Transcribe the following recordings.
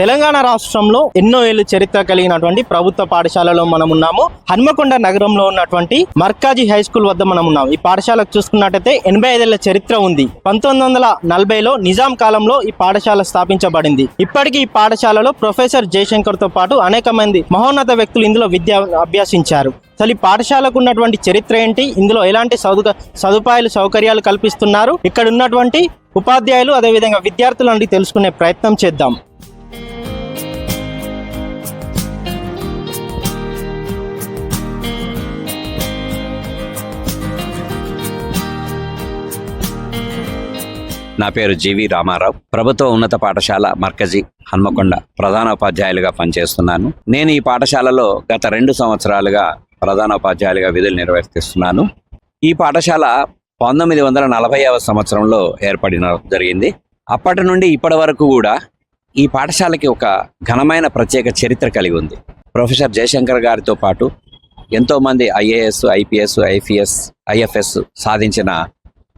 తెలంగాణ రాష్ట్రంలో ఎన్నో ఏళ్ల చరిత్ర కలిగినటువంటి ప్రభుత్వ పాఠశాలలో మనం ఉన్నాము. హన్మకొండ నగరంలో ఉన్నటువంటి మర్కాజీ హై స్కూల్ వద్ద మనం ఉన్నాము. ఈ పాఠశాలకు చూసుకున్నట్టయితే 85 ఏళ్ల చరిత్ర ఉంది. 1940లో నిజాం కాలంలో ఈ పాఠశాల స్థాపించబడింది. ఇప్పటికీ ఈ పాఠశాలలో ప్రొఫెసర్ జయశంకర్ తో పాటు అనేక మంది మహోన్నత వ్యక్తులు ఇందులో విద్య అభ్యసించారు. అసలు ఈ పాఠశాలకు ఉన్నటువంటి చరిత్ర ఏంటి, ఇందులో ఎలాంటి సదుపాయాలు సౌకర్యాలు కల్పిస్తున్నారు, ఇక్కడ ఉన్నటువంటి ఉపాధ్యాయులు అదేవిధంగా విద్యార్థులను తెలుసుకునే ప్రయత్నం చేద్దాం. నా పేరు జీవి రామారావు. ప్రభుత్వ ఉన్నత పాఠశాల మర్కజీ హన్మకొండ ప్రధాన ఉపాధ్యాయులుగా పనిచేస్తున్నాను. నేను ఈ పాఠశాలలో గత 2 సంవత్సరాలుగా ప్రధాన ఉపాధ్యాయులుగా విధులు నిర్వర్తిస్తున్నాను. ఈ పాఠశాల 1940వ సంవత్సరంలో ఏర్పడిన జరిగింది. అప్పటి నుండి ఇప్పటి వరకు కూడా ఈ పాఠశాలకి ఒక ఘనమైన ప్రత్యేక చరిత్ర కలిగి ఉంది. ప్రొఫెసర్ జయశంకర్ గారితో పాటు ఎంతోమంది ఐఏఎస్, ఐపీఎస్, ఐపీఎస్, ఐఎఫ్ఎస్ సాధించిన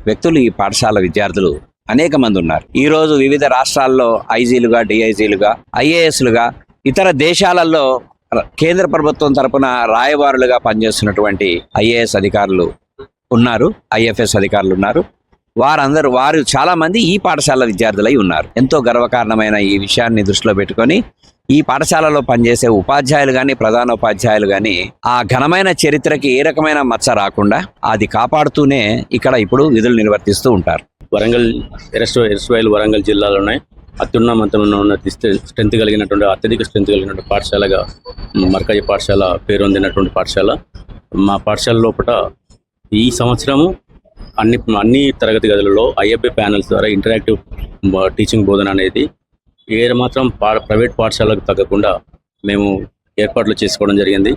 వ్యక్తులు ఈ పాఠశాల విద్యార్థులు అనేక మంది ఉన్నారు. ఈ రోజు వివిధ రాష్ట్రాల్లో ఐజీలుగా, డిఐజీలుగా, ఐఏఎస్లుగా, ఇతర దేశాలలో కేంద్ర ప్రభుత్వం తరపున రాయబారులుగా పనిచేస్తున్నటువంటి ఐఏఎస్ అధికారులు ఉన్నారు, ఐఎఫ్ఎస్ అధికారులు ఉన్నారు. వారు చాలా మంది ఈ పాఠశాల విద్యార్థులై ఉన్నారు. ఎంతో గర్వకారణమైన ఈ విషయాన్ని దృష్టిలో పెట్టుకొని ఈ పాఠశాలలో పనిచేసే ఉపాధ్యాయులు కానీ, ప్రధాన ఉపాధ్యాయులు కానీ ఆ ఘనమైన చరిత్రకి ఏ రకమైన మచ్చ రాకుండా అది కాపాడుతూనే ఇక్కడ ఇప్పుడు విధులు నిర్వర్తిస్తూ ఉంటారు. వరంగల్ ఎరస్ట్రైల్ వరంగల్ జిల్లాలోనే అత్యున్నతమైన స్ట్రెంత్ కలిగినటువంటి, అత్యధిక స్ట్రెంత్ కలిగినటువంటి పాఠశాలగా మర్కజీ పాఠశాల పేరొందినటువంటి పాఠశాల. మా పాఠశాల లోపల ఈ సంవత్సరము అన్ని తరగతి గదులలో ఐఎఫ్ఏ ప్యానల్స్ ద్వారా ఇంటరాక్టివ్ టీచింగ్ బోధన అనేది మాత్రం ప్రైవేట్ పాఠశాలకు తగ్గకుండా మేము ఏర్పాట్లు చేసుకోవడం జరిగింది.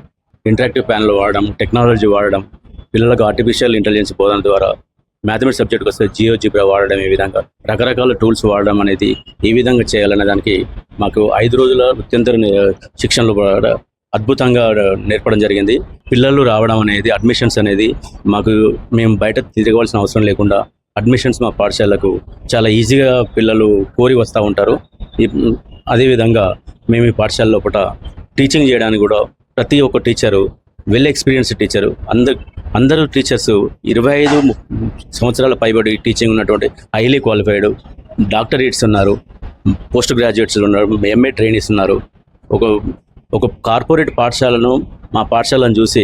ఇంటరాక్టివ్ ప్యానల్ వాడడం, టెక్నాలజీ వాడడం, పిల్లలకు ఆర్టిఫిషియల్ ఇంటెలిజెన్స్ బోధన ద్వారా, మ్యాథమెటిక్స్ సబ్జెక్ట్కి వస్తే జియోజిబ్రా వాడడం, ఈ విధంగా రకరకాల టూల్స్ వాడడం అనేది ఏ విధంగా చేయాలనే దానికి మాకు 5 రోజుల అత్యంత శిక్షణలు అద్భుతంగా నేర్పడం జరిగింది. పిల్లలు రావడం అనేది, అడ్మిషన్స్ అనేది మేము బయట తిరగవలసిన అవసరం లేకుండా అడ్మిషన్స్ మా పాఠశాలకు చాలా ఈజీగా పిల్లలు కోరి వస్తూ ఉంటారు. అదేవిధంగా మేము ఈ పాఠశాల లోపల టీచింగ్ చేయడానికి కూడా ప్రతి ఒక్క టీచరు వెల్ ఎక్స్పీరియన్స్డ్ టీచరు, అందరూ టీచర్స్ 25 సంవత్సరాల పైబడి టీచింగ్ ఉన్నటువంటి హైలీ క్వాలిఫైడ్ డాక్టరేట్స్ ఉన్నారు, పోస్ట్ గ్రాడ్యుయేట్స్ ఉన్నారు, ఎంఏ ట్రైనీస్ ఉన్నారు. ఒక కార్పొరేట్ పాఠశాలను, మా పాఠశాలను చూసి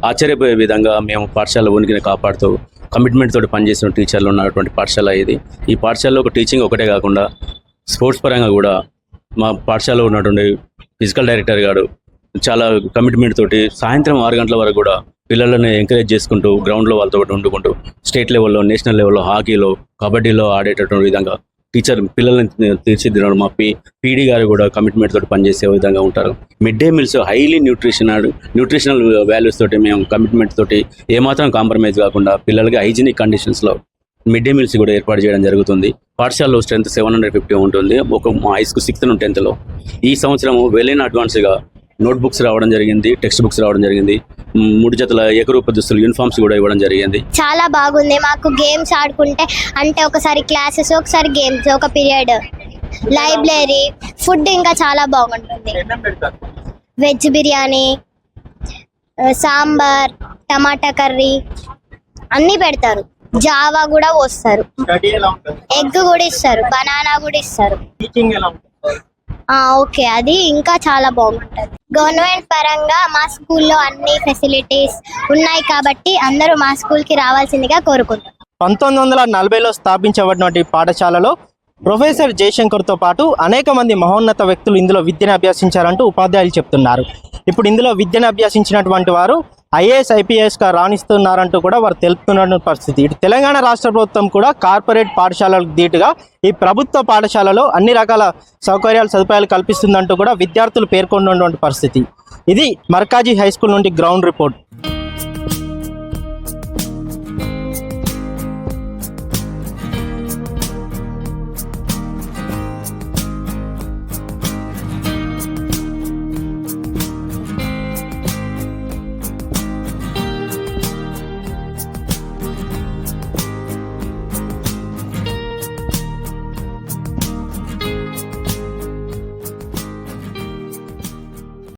ఆశ్చర్యపోయే విధంగా మేము పాఠశాల ఉనికిని కాపాడుతూ కమిట్మెంట్ తోటి పనిచేసిన టీచర్లు ఉన్నటువంటి పాఠశాల ఇది. ఈ పాఠశాలలో ఒక టీచింగ్ ఒకటే కాకుండా స్పోర్ట్స్ పరంగా కూడా మా పాఠశాలలో ఉన్నటువంటి ఫిజికల్ డైరెక్టర్ గారు చాలా కమిట్మెంట్ తోటి సాయంత్రం 6 గంటల వరకు కూడా పిల్లలను ఎంకరేజ్ చేసుకుంటూ గ్రౌండ్లో వాళ్ళతో వండుకుంటూ స్టేట్ లెవెల్లో, నేషనల్ లెవెల్లో, హాకీలో, కబడ్డీలో ఆడేటటువంటి విధంగా టీచర్ పిల్లల్ని తీర్చిదిద్దడం. మా పీడీ గారు కూడా కమిట్మెంట్ తోటి పనిచేసే విధంగా ఉంటారు. Mid day meals highly nutritional values తోటి మేము కమిట్మెంట్ తోటి ఏమాత్రం కాంప్రమైజ్ కాకుండా పిల్లలకి హైజీనిక్ కండిషన్స్లో మిడ్ డే మీల్స్ కూడా ఏర్పాటు చేయడం జరుగుతుంది. పాఠశాలలో స్ట్రెంత్ 750 ఉంటుంది. మా హై స్కూల్ 6th నుండి 10th. ఈ సంవత్సరం వెల్ ఇన్ అడ్వాన్స్గా నోట్ బుక్స్ రావడం జరిగింది, టెక్స్ట్ బుక్స్ రావడం జరిగింది, 3 జతల ఏకరూప దుస్తులు, యూనిఫామ్స్ కూడా ఇవ్వడం జరిగింది. చాలా బాగుంది. మాకు గేమ్స్ ఆడుకుంటే అంటే ఒకసారి క్లాసెస్, ఒకసారి గేమ్స్, ఒక పీరియడ్, లైబ్రరీ, ఫుడ్ ఇంకా చాలా బాగుంటుంది. వెజ్ బిర్యానీ, సాంబార్, టమాటా కర్రీ అన్నీ పెడతారు. జావా కూడా పోస్తారు, ఎగ్ కూడా ఇస్తారు, బనానా కూడా ఇస్తారు. ఓకే, అది ఇంకా చాలా బాగుంటుంది. గవర్నమెంట్ పరంగా మా స్కూల్లో అన్ని ఫెసిలిటీస్ ఉన్నాయి కాబట్టి అందరూ మా స్కూల్కి రావాల్సిందిగా కోరుకుంటున్నాం. 1940లో స్థాపించబడినటువంటి పాఠశాలలో ప్రొఫెసర్ జయశంకర్తో పాటు అనేక మంది మహోన్నత వ్యక్తులు ఇందులో విద్యను అభ్యసించారంటూ ఉపాధ్యాయులు చెప్తున్నారు. ఇప్పుడు ఇందులో విద్యను అభ్యసించినటువంటి వారు ఐఏఎస్, ఐపీఎస్గా రాణిస్తున్నారంటూ కూడా వారు తెలుపుతున్న పరిస్థితి. ఇటు తెలంగాణ రాష్ట్ర ప్రభుత్వం కూడా కార్పొరేట్ పాఠశాలలకు ధీటుగా ఈ ప్రభుత్వ పాఠశాలలో అన్ని రకాల సదుపాయాలు కల్పిస్తుందంటూ కూడా విద్యార్థులు పేర్కొన్నటువంటి పరిస్థితి. ఇది మర్కాజీ హై స్కూల్ నుండి గ్రౌండ్ రిపోర్ట్.